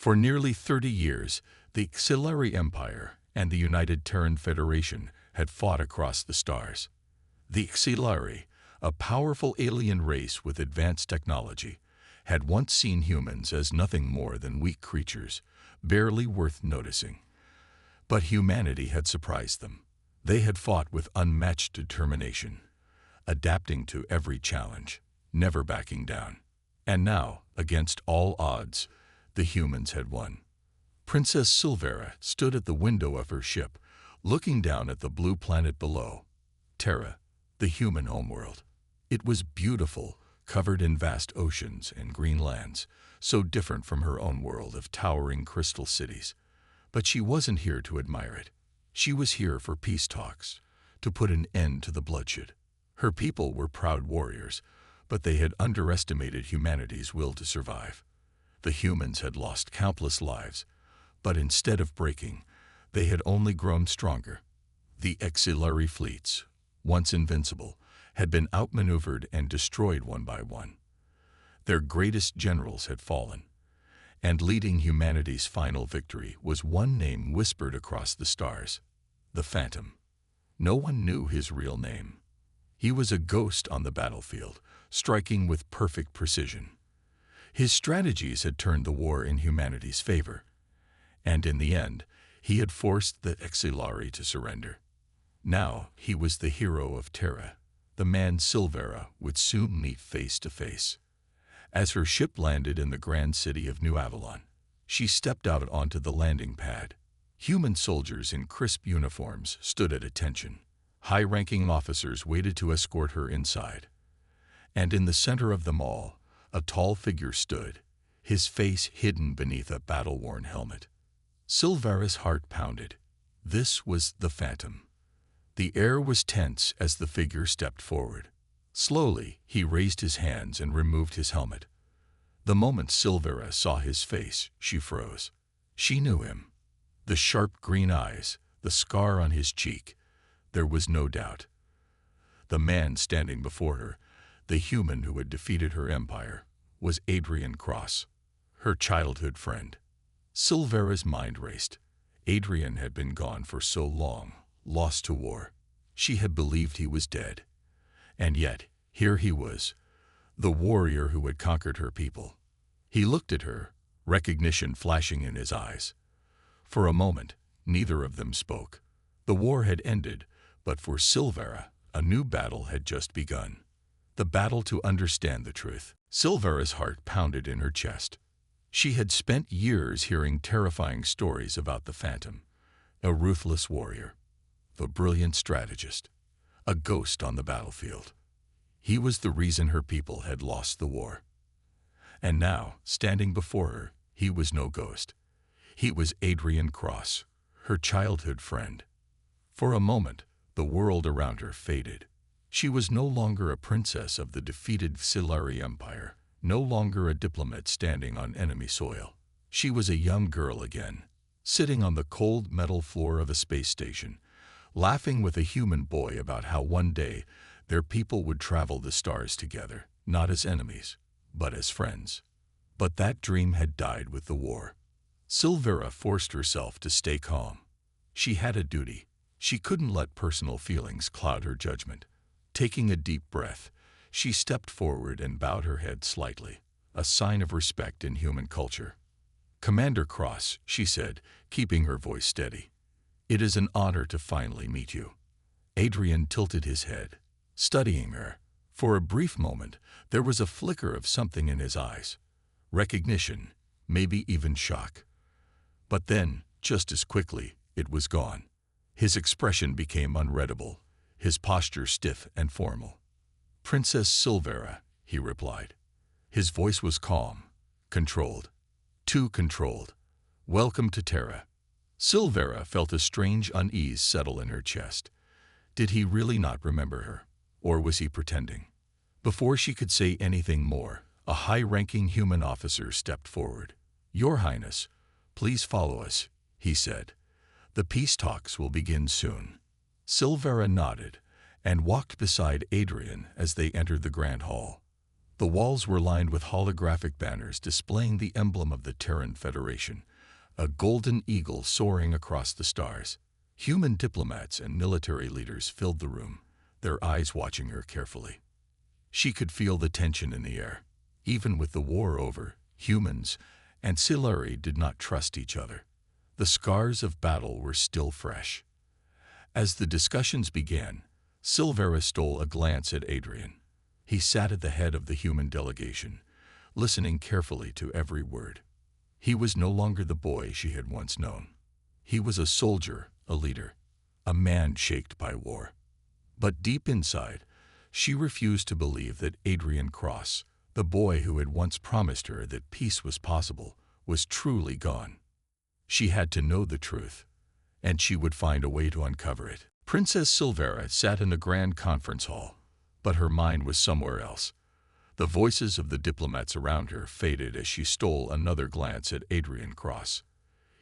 For nearly 30 years, the Xilari Empire and the United Terran Federation had fought across the stars. The Xilari, a powerful alien race with advanced technology, had once seen humans as nothing more than weak creatures, barely worth noticing. But humanity had surprised them. They had fought with unmatched determination, adapting to every challenge, never backing down. And now, against all odds, the humans had won. Princess Silvera stood at the window of her ship, looking down at the blue planet below, Terra, the human homeworld. It was beautiful, covered in vast oceans and green lands, so different from her own world of towering crystal cities. But she wasn't here to admire it. She was here for peace talks, to put an end to the bloodshed. Her people were proud warriors, but they had underestimated humanity's will to survive. The humans had lost countless lives, but instead of breaking, they had only grown stronger. The Xilari fleets, once invincible, had been outmaneuvered and destroyed one by one. Their greatest generals had fallen, and leading humanity's final victory was one name whispered across the stars: the Phantom. No one knew his real name. He was a ghost on the battlefield, striking with perfect precision. His strategies had turned the war in humanity's favor, and in the end, he had forced the Xilari to surrender. Now he was the hero of Terra, the man Silvera would soon meet face to face. As her ship landed in the grand city of New Avalon, she stepped out onto the landing pad. Human soldiers in crisp uniforms stood at attention. High-ranking officers waited to escort her inside. And in the center of them all, a tall figure stood, his face hidden beneath a battle-worn helmet. Silvera's heart pounded. This was the Phantom. The air was tense as the figure stepped forward. Slowly, he raised his hands and removed his helmet. The moment Silvera saw his face, she froze. She knew him. The sharp green eyes, the scar on his cheek. There was no doubt. The man standing before her, the human who had defeated her empire, was Adrian Cross, her childhood friend. Silvera's mind raced. Adrian had been gone for so long, lost to war. She had believed he was dead. And yet, here he was, the warrior who had conquered her people. He looked at her, recognition flashing in his eyes. For a moment, neither of them spoke. The war had ended, but for Silvera, a new battle had just begun. The battle to understand the truth. Silvera's heart pounded in her chest. She had spent years hearing terrifying stories about the Phantom, a ruthless warrior, a brilliant strategist, a ghost on the battlefield. He was the reason her people had lost the war. And now, standing before her, he was no ghost. He was Adrian Cross, her childhood friend. For a moment, the world around her faded. She was no longer a princess of the defeated Xilari Empire, no longer a diplomat standing on enemy soil. She was a young girl again, sitting on the cold metal floor of a space station, laughing with a human boy about how one day their people would travel the stars together, not as enemies, but as friends. But that dream had died with the war. Silvera forced herself to stay calm. She had a duty. She couldn't let personal feelings cloud her judgment. Taking a deep breath, she stepped forward and bowed her head slightly, a sign of respect in human culture. "Commander Cross," she said, keeping her voice steady, "it is an honor to finally meet you." Adrian tilted his head, studying her. For a brief moment, there was a flicker of something in his eyes. Recognition, maybe even shock. But then, just as quickly, it was gone. His expression became unreadable, his posture stiff and formal. "Princess Silvera," he replied. His voice was calm, controlled. Too controlled. "Welcome to Terra." Silvera felt a strange unease settle in her chest. Did he really not remember her? Or was he pretending? Before she could say anything more, a high-ranking human officer stepped forward. "Your Highness, please follow us," he said. "The peace talks will begin soon." Silvera nodded and walked beside Adrian as they entered the grand hall. The walls were lined with holographic banners displaying the emblem of the Terran Federation, a golden eagle soaring across the stars. Human diplomats and military leaders filled the room, their eyes watching her carefully. She could feel the tension in the air. Even with the war over, humans and Siluri did not trust each other. The scars of battle were still fresh. As the discussions began, Silvera stole a glance at Adrian. He sat at the head of the human delegation, listening carefully to every word. He was no longer the boy she had once known. He was a soldier, a leader, a man shaped by war. But deep inside, she refused to believe that Adrian Cross, the boy who had once promised her that peace was possible, was truly gone. She had to know the truth, and she would find a way to uncover it. Princess Silvera sat in the grand conference hall, but her mind was somewhere else. The voices of the diplomats around her faded as she stole another glance at Adrian Cross.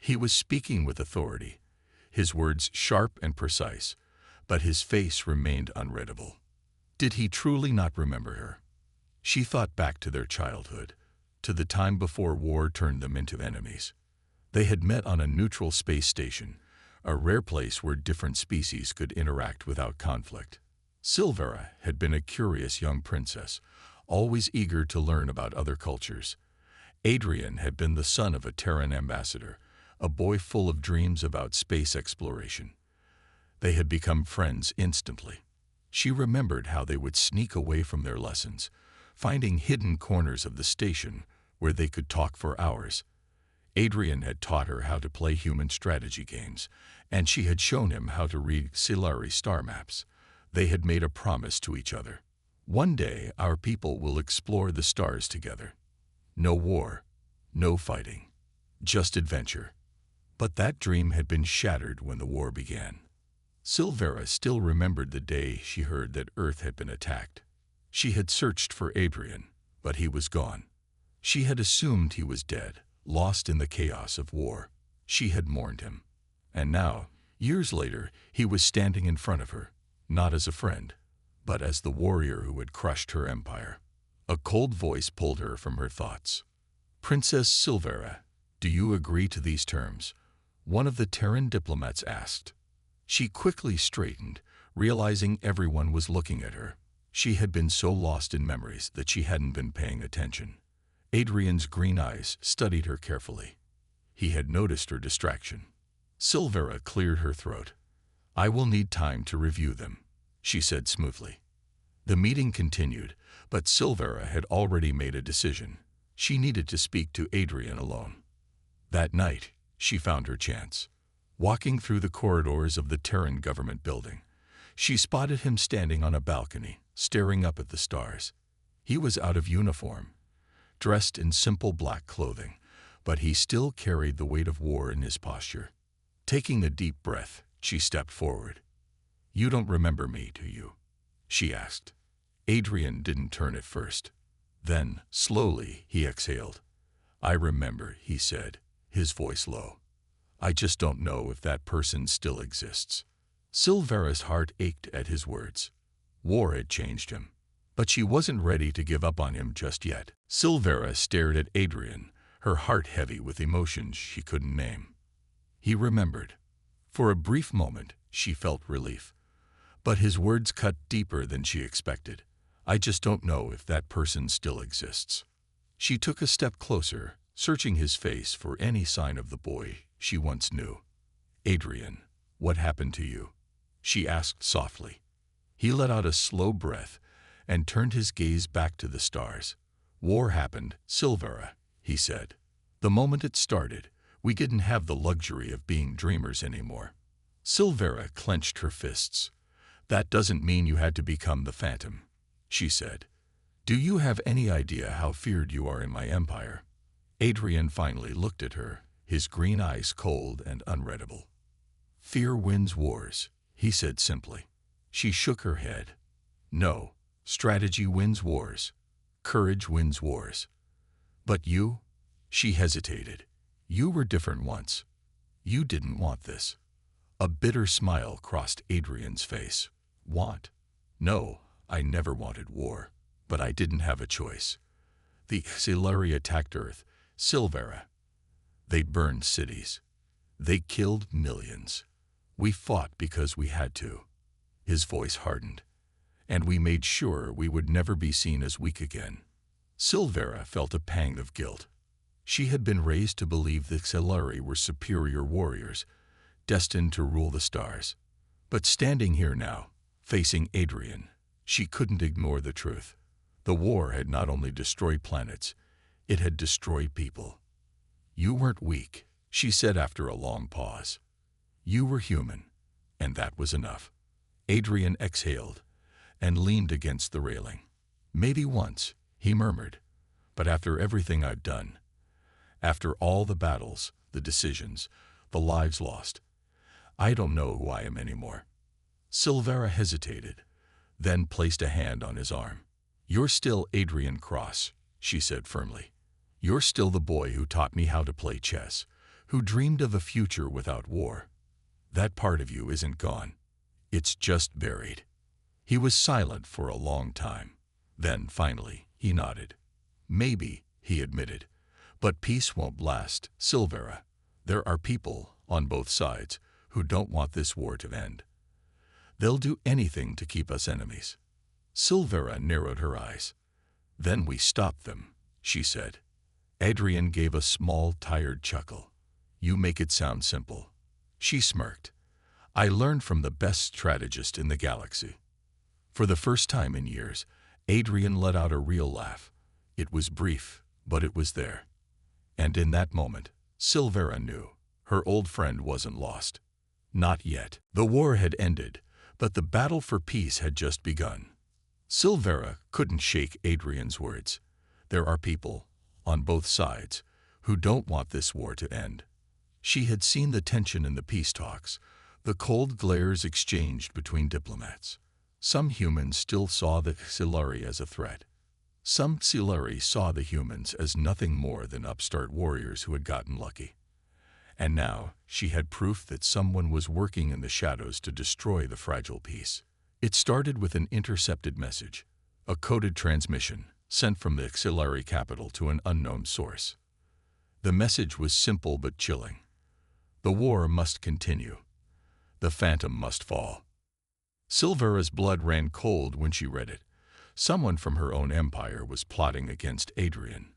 He was speaking with authority, his words sharp and precise, but his face remained unreadable. Did he truly not remember her? She thought back to their childhood, to the time before war turned them into enemies. They had met on a neutral space station, a rare place where different species could interact without conflict. Silvera had been a curious young princess, always eager to learn about other cultures. Adrian had been the son of a Terran ambassador, a boy full of dreams about space exploration. They had become friends instantly. She remembered how they would sneak away from their lessons, finding hidden corners of the station where they could talk for hours. Adrian had taught her how to play human strategy games, and she had shown him how to read Siluri star maps. They had made a promise to each other. One day, our people will explore the stars together. No war, no fighting, just adventure. But that dream had been shattered when the war began. Silvera still remembered the day she heard that Earth had been attacked. She had searched for Adrian, but he was gone. She had assumed he was dead, lost in the chaos of war. She had mourned him. And now, years later, he was standing in front of her, not as a friend, but as the warrior who had crushed her empire. A cold voice pulled her from her thoughts. "Princess Silvera, do you agree to these terms?" one of the Terran diplomats asked. She quickly straightened, realizing everyone was looking at her. She had been so lost in memories that she hadn't been paying attention. Adrian's green eyes studied her carefully. He had noticed her distraction. Silvera cleared her throat. "I will need time to review them," she said smoothly. The meeting continued, but Silvera had already made a decision. She needed to speak to Adrian alone. That night, she found her chance. Walking through the corridors of the Terran government building, she spotted him standing on a balcony, staring up at the stars. He was out of uniform, dressed in simple black clothing, but he still carried the weight of war in his posture. Taking a deep breath, she stepped forward. "You don't remember me, do you?" she asked. Adrian didn't turn at first. Then, slowly, he exhaled. "I remember," he said, his voice low. "I just don't know if that person still exists." Silvera's heart ached at his words. War had changed him, but she wasn't ready to give up on him just yet. Silvera stared at Adrian, her heart heavy with emotions she couldn't name. He remembered. For a brief moment, she felt relief. But his words cut deeper than she expected. "I just don't know if that person still exists." She took a step closer, searching his face for any sign of the boy she once knew. "Adrian, what happened to you?" she asked softly. He let out a slow breath and turned his gaze back to the stars. "War happened, Silvera," he said. "The moment it started, we didn't have the luxury of being dreamers anymore." Silvera clenched her fists. "That doesn't mean you had to become the Phantom," she said. "Do you have any idea how feared you are in my empire?" Adrian finally looked at her, his green eyes cold and unreadable. "Fear wins wars," he said simply. She shook her head. "No, strategy wins wars. Courage wins wars. But you?" She hesitated. "You were different once. You didn't want this." A bitter smile crossed Adrian's face. "Want? No, I never wanted war. But I didn't have a choice. The Xilari attacked Earth, Silvera. They burned cities. They killed millions. We fought because we had to. His voice hardened. And we made sure we would never be seen as weak again. Silvera felt a pang of guilt. She had been raised to believe the Xilari were superior warriors, destined to rule the stars. But standing here now, facing Adrian, she couldn't ignore the truth. The war had not only destroyed planets, it had destroyed people. You weren't weak, she said after a long pause. You were human, and that was enough. Adrian exhaled and leaned against the railing. Maybe once, he murmured, but after everything I've done, after all the battles, the decisions, the lives lost, I don't know who I am anymore. Silvera hesitated, then placed a hand on his arm. You're still Adrian Cross, she said firmly. You're still the boy who taught me how to play chess, who dreamed of a future without war. That part of you isn't gone. It's just buried. He was silent for a long time. Then, finally, he nodded. Maybe, he admitted, but peace won't last, Silvera. There are people, on both sides, who don't want this war to end. They'll do anything to keep us enemies. Silvera narrowed her eyes. Then we stopped them, she said. Adrian gave a small, tired chuckle. You make it sound simple. She smirked. I learned from the best strategist in the galaxy. For the first time in years, Adrian let out a real laugh. It was brief, but it was there. And in that moment, Silvera knew her old friend wasn't lost. Not yet. The war had ended, but the battle for peace had just begun. Silvera couldn't shake Adrian's words. There are people, on both sides, who don't want this war to end. She had seen the tension in the peace talks, the cold glares exchanged between diplomats. Some humans still saw the Xilari as a threat. Some Xilari saw the humans as nothing more than upstart warriors who had gotten lucky. And now she had proof that someone was working in the shadows to destroy the fragile peace. It started with an intercepted message, a coded transmission sent from the Xilari capital to an unknown source. The message was simple but chilling. The war must continue. The phantom must fall. Silvera's blood ran cold when she read it. Someone from her own empire was plotting against Adrian,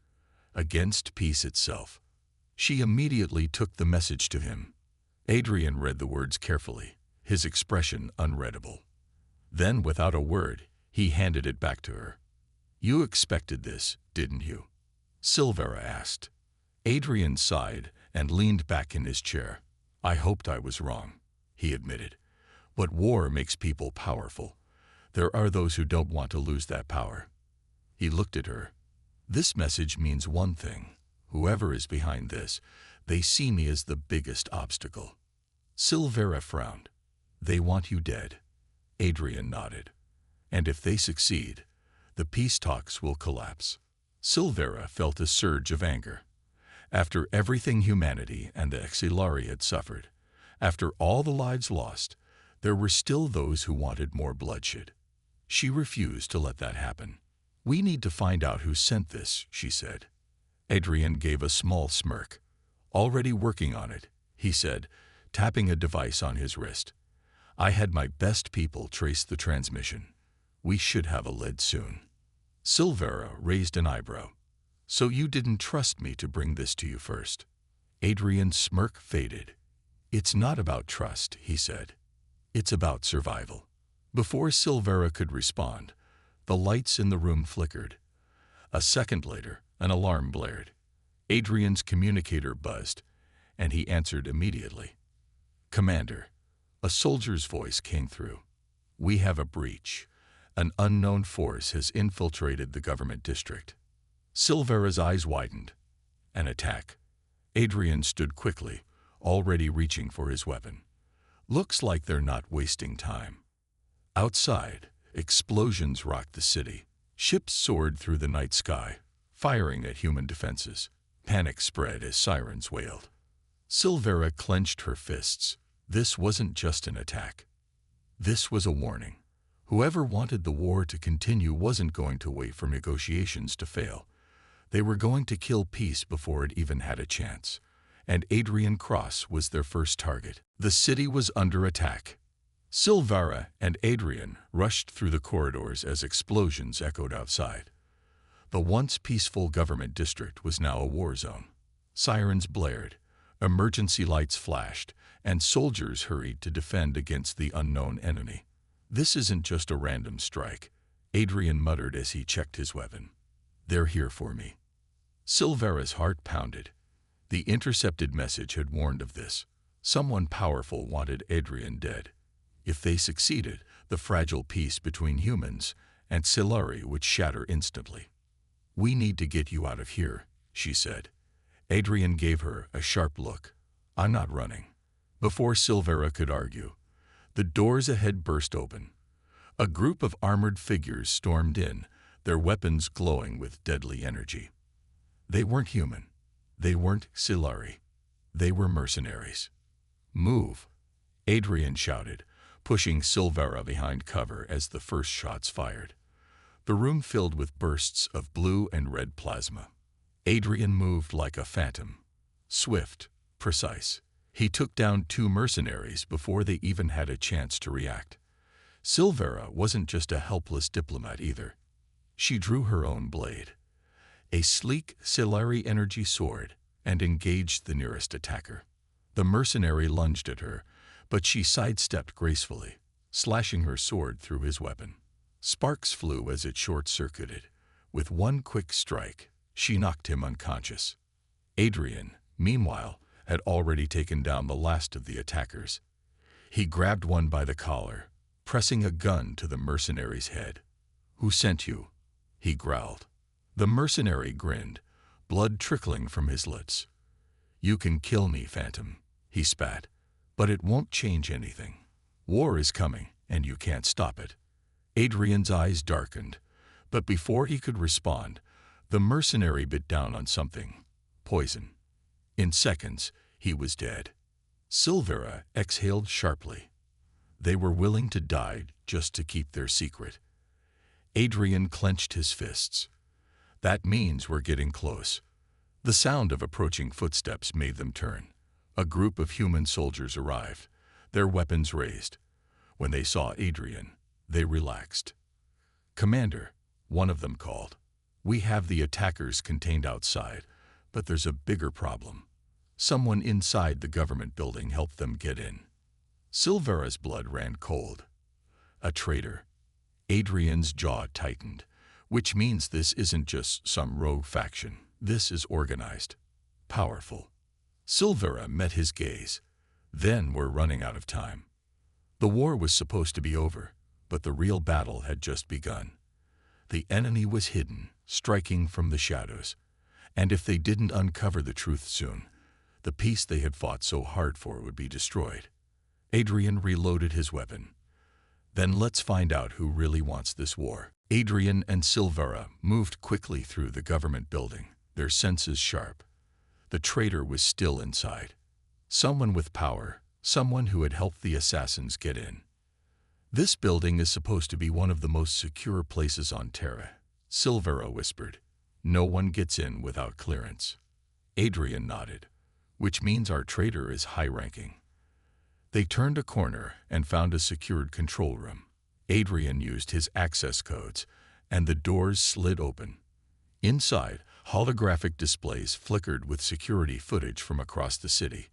against peace itself. She immediately took the message to him. Adrian read the words carefully, his expression unreadable. Then, without a word, he handed it back to her. You expected this, didn't you? Silvera asked. Adrian sighed and leaned back in his chair. I hoped I was wrong, he admitted. But war makes people powerful. There are those who don't want to lose that power. He looked at her. This message means one thing. Whoever is behind this, they see me as the biggest obstacle. Silvera frowned. They want you dead. Adrian nodded. And if they succeed, the peace talks will collapse. Silvera felt a surge of anger. After everything humanity and the Xilari had suffered, after all the lives lost, there were still those who wanted more bloodshed. She refused to let that happen. We need to find out who sent this, she said. Adrian gave a small smirk. Already working on it, he said, tapping a device on his wrist. I had my best people trace the transmission. We should have a lead soon. Silvera raised an eyebrow. So you didn't trust me to bring this to you first? Adrian's smirk faded. It's not about trust, he said. It's about survival. Before Silvera could respond, the lights in the room flickered. A second later, an alarm blared. Adrian's communicator buzzed, and he answered immediately. Commander, a soldier's voice came through. We have a breach. An unknown force has infiltrated the government district. Silvera's eyes widened. An attack. Adrian stood quickly, already reaching for his weapon. Looks like they're not wasting time. Outside, explosions rocked the city. Ships soared through the night sky, firing at human defenses. Panic spread as sirens wailed. Silvera clenched her fists. This wasn't just an attack. This was a warning. Whoever wanted the war to continue wasn't going to wait for negotiations to fail. They were going to kill peace before it even had a chance. And Adrian Cross was their first target. The city was under attack. Silvera and Adrian rushed through the corridors as explosions echoed outside. The once peaceful government district was now a war zone. Sirens blared, emergency lights flashed, and soldiers hurried to defend against the unknown enemy. "This isn't just a random strike," Adrian muttered as he checked his weapon. "They're here for me." Silvera's heart pounded. The intercepted message had warned of this. Someone powerful wanted Adrian dead. If they succeeded, the fragile peace between humans and Silari would shatter instantly. "We need to get you out of here," she said. Adrian gave her a sharp look. "I'm not running." Before Silvera could argue, the doors ahead burst open. A group of armored figures stormed in, their weapons glowing with deadly energy. They weren't human. They weren't Silari. They were mercenaries. "Move," Adrian shouted, pushing Silvera behind cover as the first shots fired. The room filled with bursts of blue and red plasma. Adrian moved like a phantom. Swift, precise. He took down 2 mercenaries before they even had a chance to react. Silvera wasn't just a helpless diplomat either. She drew her own blade, a sleek Silari energy sword, and engaged the nearest attacker. The mercenary lunged at her, but she sidestepped gracefully, slashing her sword through his weapon. Sparks flew as it short-circuited. With one quick strike, she knocked him unconscious. Adrian, meanwhile, had already taken down the last of the attackers. He grabbed one by the collar, pressing a gun to the mercenary's head. "Who sent you?" he growled. The mercenary grinned, blood trickling from his lips. "You can kill me, Phantom," he spat, "but it won't change anything. War is coming, and you can't stop it." Adrian's eyes darkened, but before he could respond, the mercenary bit down on something. Poison. In seconds, he was dead. Silvera exhaled sharply. They were willing to die just to keep their secret. Adrian clenched his fists. "That means we're getting close." The sound of approaching footsteps made them turn. A group of human soldiers arrived, their weapons raised. When they saw Adrian, they relaxed. "Commander," one of them called, "we have the attackers contained outside, but there's a bigger problem. Someone inside the government building helped them get in." Silvera's blood ran cold. "A traitor." Adrian's jaw tightened, which means this isn't just some rogue faction. This is organized, powerful. Silvera met his gaze. "Then we're running out of time." The war was supposed to be over, but the real battle had just begun. The enemy was hidden, striking from the shadows. And if they didn't uncover the truth soon, the peace they had fought so hard for would be destroyed. Adrian reloaded his weapon. "Then let's find out who really wants this war." Adrian and Silvera moved quickly through the government building, their senses sharp. The traitor was still inside. Someone with power, someone who had helped the assassins get in. "This building is supposed to be one of the most secure places on Terra," Silvera whispered. "No one gets in without clearance." Adrian nodded, "which means our traitor is high-ranking." They turned a corner and found a secured control room. Adrian used his access codes, and the doors slid open. Inside, holographic displays flickered with security footage from across the city.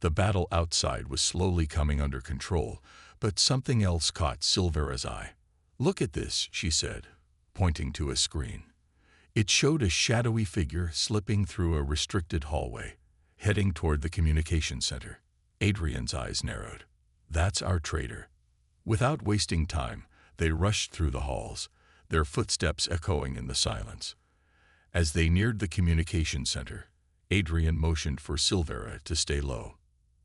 The battle outside was slowly coming under control, but something else caught Silvera's eye. "Look at this," she said, pointing to a screen. It showed a shadowy figure slipping through a restricted hallway, heading toward the communication center. Adrian's eyes narrowed. "That's our traitor." Without wasting time, they rushed through the halls, their footsteps echoing in the silence. As they neared the communication center, Adrian motioned for Silvera to stay low.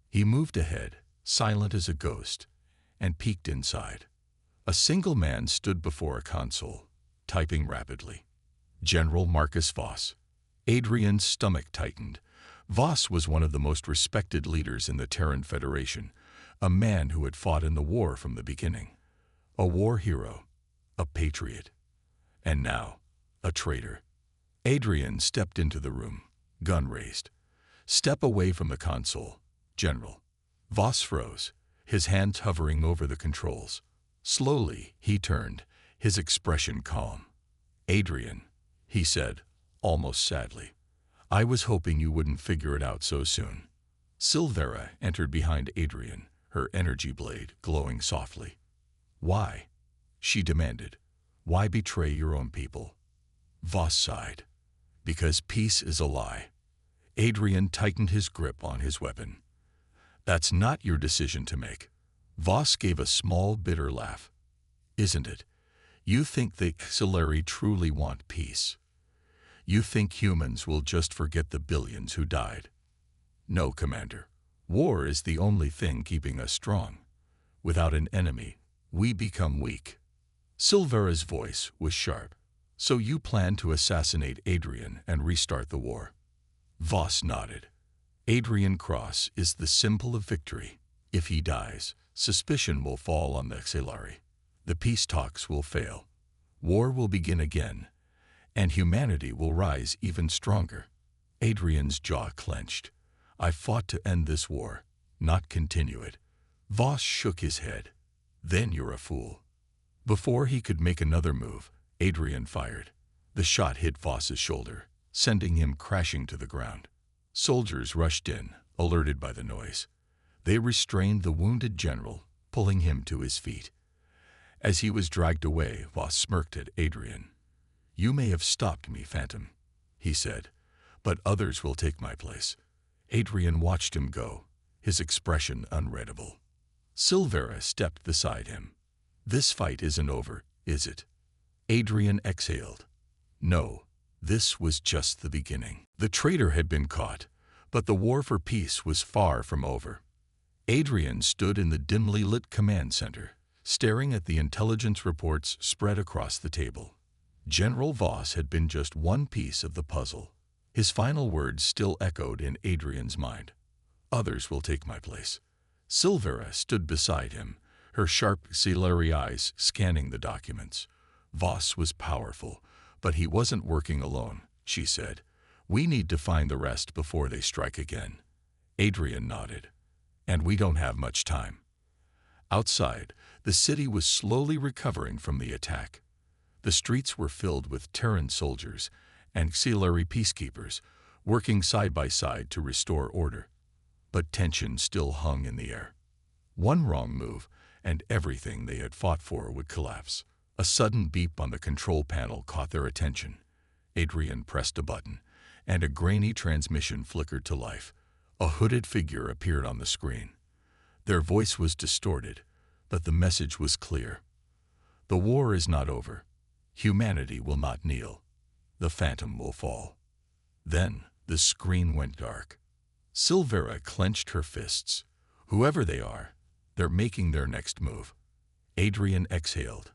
He moved ahead, silent as a ghost, and peeked inside. A single man stood before a console, typing rapidly. General Marcus Voss. Adrian's stomach tightened. Voss was one of the most respected leaders in the Terran Federation, a man who had fought in the war from the beginning. A war hero, a patriot, and now, a traitor. Adrian stepped into the room, gun raised. Step away from the console, General. Voss froze, his hands hovering over the controls. Slowly, he turned, his expression calm. Adrian, he said, almost sadly, I was hoping you wouldn't figure it out so soon. Silvera entered behind Adrian, her energy blade glowing softly. Why? She demanded. Why betray your own people? Voss sighed. Because peace is a lie. Adrian tightened his grip on his weapon. That's not your decision to make. Voss gave a small, bitter laugh. Isn't it? You think the Xilari truly want peace. You think humans will just forget the billions who died. No, Commander. War is the only thing keeping us strong. Without an enemy, we become weak. Silvera's voice was sharp. So you plan to assassinate Adrian and restart the war? Voss nodded. Adrian Cross is the symbol of victory. If he dies, suspicion will fall on the Xilari. The peace talks will fail. War will begin again, and humanity will rise even stronger. Adrian's jaw clenched. I fought to end this war, not continue it. Voss shook his head. Then you're a fool. Before he could make another move, Adrian fired. The shot hit Voss's shoulder, sending him crashing to the ground. Soldiers rushed in, alerted by the noise. They restrained the wounded general, pulling him to his feet. As he was dragged away, Voss smirked at Adrian. You may have stopped me, Phantom, he said, but others will take my place. Adrian watched him go, his expression unreadable. Silvera stepped beside him. This fight isn't over, is it? Adrian exhaled. No, this was just the beginning. The traitor had been caught, but the war for peace was far from over. Adrian stood in the dimly lit command center, staring at the intelligence reports spread across the table. General Voss had been just one piece of the puzzle. His final words still echoed in Adrian's mind. Others will take my place. Silvera stood beside him, her sharp Xilari eyes scanning the documents. Voss was powerful, but he wasn't working alone, she said. We need to find the rest before they strike again. Adrian nodded. And we don't have much time. Outside, the city was slowly recovering from the attack. The streets were filled with Terran soldiers and Xilari peacekeepers, working side by side to restore order. But tension still hung in the air. One wrong move, and everything they had fought for would collapse. A sudden beep on the control panel caught their attention. Adrian pressed a button, and a grainy transmission flickered to life. A hooded figure appeared on the screen. Their voice was distorted, but the message was clear. The war is not over. Humanity will not kneel. The Phantom will fall. Then the screen went dark. Silvera clenched her fists. Whoever they are, they're making their next move. Adrian exhaled.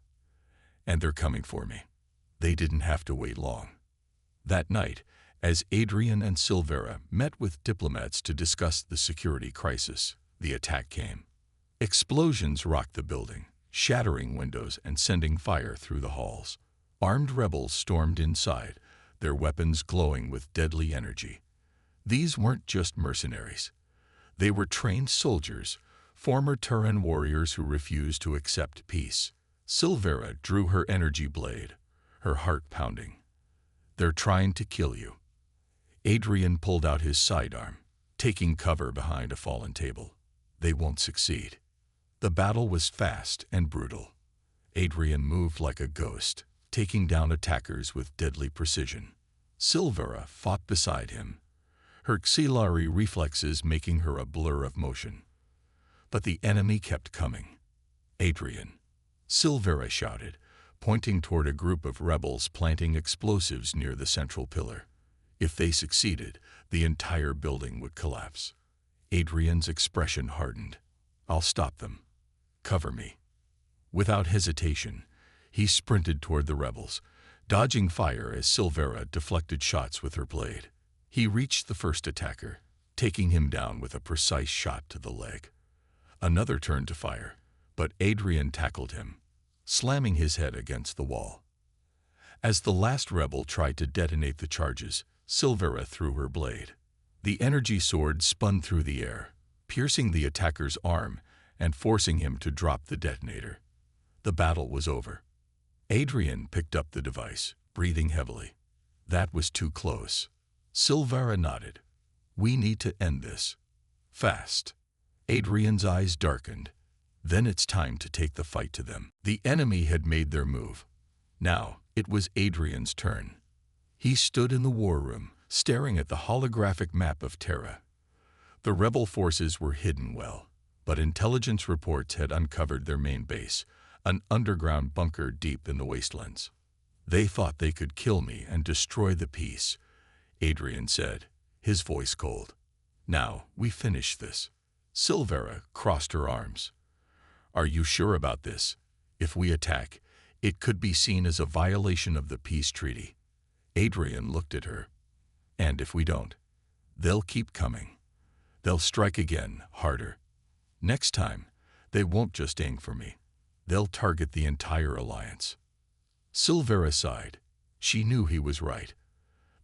And they're coming for me. They didn't have to wait long. That night, as Adrian and Silvera met with diplomats to discuss the security crisis, the attack came. Explosions rocked the building, shattering windows and sending fire through the halls. Armed rebels stormed inside, their weapons glowing with deadly energy. These weren't just mercenaries. They were trained soldiers, former Terran warriors who refused to accept peace. Silvera drew her energy blade, her heart pounding. They're trying to kill you. Adrian pulled out his sidearm, taking cover behind a fallen table. They won't succeed. The battle was fast and brutal. Adrian moved like a ghost, taking down attackers with deadly precision. Silvera fought beside him, her Xilari reflexes making her a blur of motion. But the enemy kept coming. Adrian, Silvera shouted, pointing toward a group of rebels planting explosives near the central pillar. If they succeeded, the entire building would collapse. Adrian's expression hardened. I'll stop them. Cover me. Without hesitation, he sprinted toward the rebels, dodging fire as Silvera deflected shots with her blade. He reached the first attacker, taking him down with a precise shot to the leg. Another turned to fire, but Adrian tackled him. slamming his head against the wall. As the last rebel tried to detonate the charges, Silvera threw her blade. The energy sword spun through the air, piercing the attacker's arm and forcing him to drop the detonator. The battle was over. Adrian picked up the device, breathing heavily. That was too close. Silvera nodded. We need to end this. Fast. Adrian's eyes darkened. Then it's time to take the fight to them. The enemy had made their move. Now it was Adrian's turn. He stood in the war room, staring at the holographic map of Terra. The rebel forces were hidden well, but intelligence reports had uncovered their main base, an underground bunker deep in the wastelands. They thought they could kill me and destroy the peace, Adrian said, his voice cold. Now we finish this. Silvera crossed her arms. Are you sure about this? If we attack, it could be seen as a violation of the peace treaty. Adrian looked at her. And if we don't, they'll keep coming. They'll strike again, harder. Next time, they won't just aim for me. They'll target the entire alliance. Silvera sighed. She knew he was right.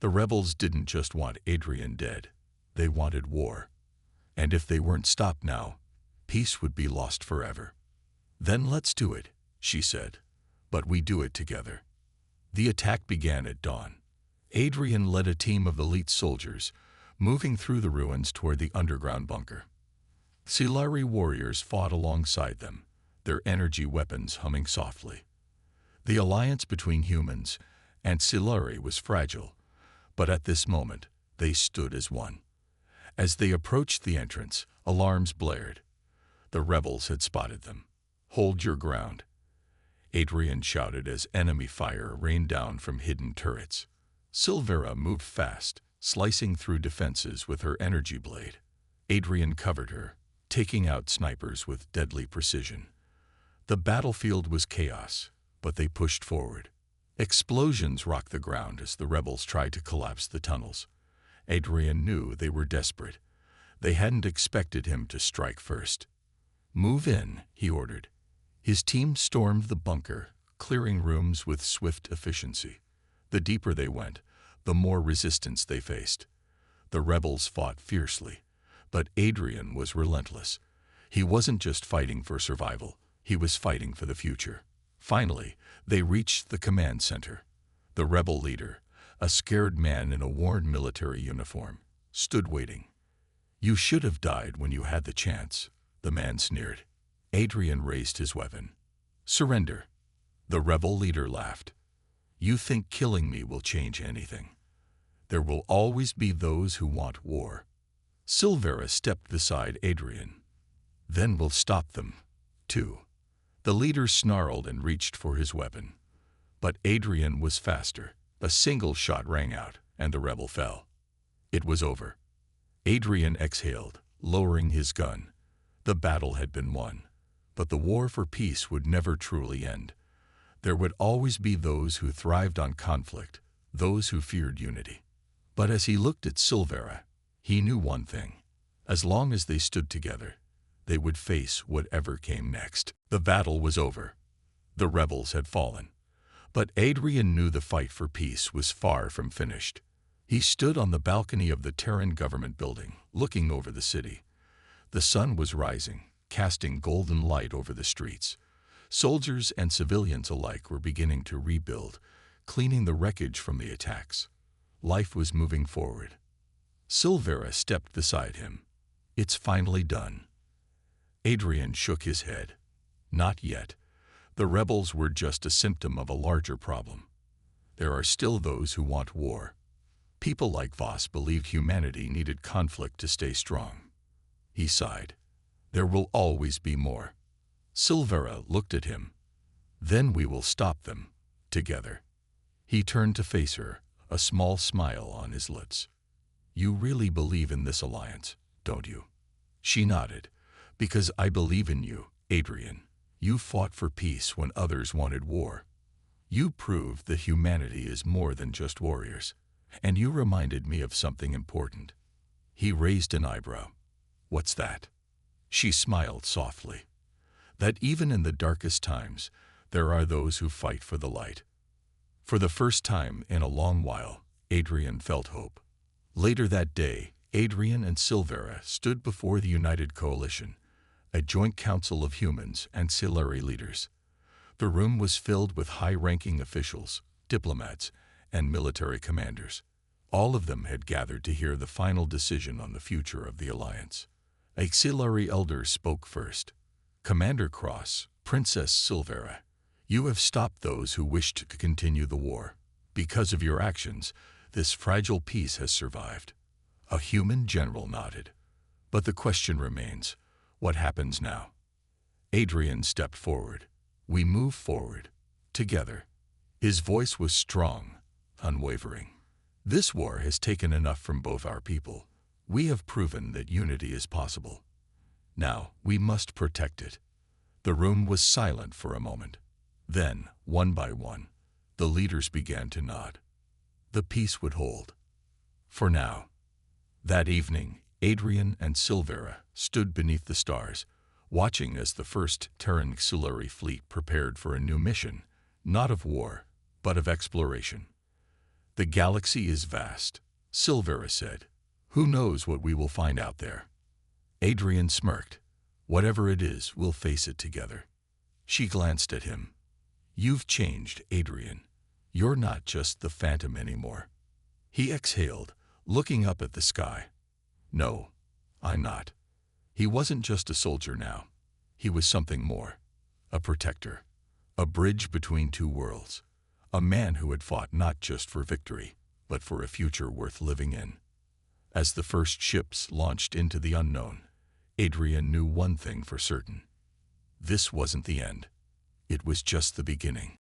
The rebels didn't just want Adrian dead. They wanted war. And if they weren't stopped now, peace would be lost forever. Then let's do it, she said. But we do it together. The attack began at dawn. Adrian led a team of elite soldiers, moving through the ruins toward the underground bunker. Silari warriors fought alongside them, their energy weapons humming softly. The alliance between humans and Silari was fragile, but at this moment they stood as one. As they approached the entrance, alarms blared. The rebels had spotted them. Hold your ground, Adrian shouted as enemy fire rained down from hidden turrets. Silvera moved fast, slicing through defenses with her energy blade. Adrian covered her, taking out snipers with deadly precision. The battlefield was chaos, but they pushed forward. Explosions rocked the ground as the rebels tried to collapse the tunnels. Adrian knew they were desperate. They hadn't expected him to strike first. Move in, he ordered. His team stormed the bunker, clearing rooms with swift efficiency. The deeper they went, the more resistance they faced. The rebels fought fiercely, but Adrian was relentless. He wasn't just fighting for survival, he was fighting for the future. Finally, they reached the command center. The rebel leader, a scared man in a worn military uniform, stood waiting. You should have died when you had the chance, the man sneered. Adrian raised his weapon. Surrender. The rebel leader laughed. You think killing me will change anything? There will always be those who want war. Silvera stepped beside Adrian. Then we'll stop them, too. The leader snarled and reached for his weapon. But Adrian was faster. A single shot rang out, and the rebel fell. It was over. Adrian exhaled, lowering his gun. The battle had been won. But the war for peace would never truly end. There would always be those who thrived on conflict, those who feared unity. But as he looked at Silvera, he knew one thing. As long as they stood together, they would face whatever came next. The battle was over. The rebels had fallen. But Adrian knew the fight for peace was far from finished. He stood on the balcony of the Terran government building, looking over the city. The sun was rising, casting golden light over the streets. Soldiers and civilians alike were beginning to rebuild, cleaning the wreckage from the attacks. Life was moving forward. Silvera stepped beside him. It's finally done. Adrian shook his head. Not yet. The rebels were just a symptom of a larger problem. There are still those who want war. People like Voss believed humanity needed conflict to stay strong. He sighed. There will always be more. Silvera looked at him. Then we will stop them, together. He turned to face her, a small smile on his lips. You really believe in this alliance, don't you? She nodded. Because I believe in you, Adrian. You fought for peace when others wanted war. You proved that humanity is more than just warriors. And you reminded me of something important. He raised an eyebrow. What's that? She smiled softly. That even in the darkest times, there are those who fight for the light. For the first time in a long while, Adrian felt hope. Later that day, Adrian and Silvera stood before the United Coalition, a joint council of humans and Siluri leaders. The room was filled with high-ranking officials, diplomats, and military commanders. All of them had gathered to hear the final decision on the future of the Alliance. A Siluri elder spoke first. "Commander Cross, Princess Silvera, you have stopped those who wished to continue the war. Because of your actions, this fragile peace has survived." A human general nodded. But the question remains, what happens now? Adrian stepped forward. "We move forward, together." His voice was strong, unwavering. "This war has taken enough from both our people. We have proven that unity is possible. Now, we must protect it." The room was silent for a moment. Then, one by one, the leaders began to nod. The peace would hold. For now. That evening, Adrian and Silvera stood beneath the stars, watching as the first Terran Siluri fleet prepared for a new mission, not of war, but of exploration. "The galaxy is vast," Silvera said. "Who knows what we will find out there?" Adrian smirked. "Whatever it is, we'll face it together." She glanced at him. "You've changed, Adrian. You're not just the Phantom anymore." He exhaled, looking up at the sky. "No, I'm not." He wasn't just a soldier now. He was something more. A protector. A bridge between two worlds. A man who had fought not just for victory, but for a future worth living in. As the first ships launched into the unknown, Adrian knew one thing for certain. This wasn't the end. It was just the beginning.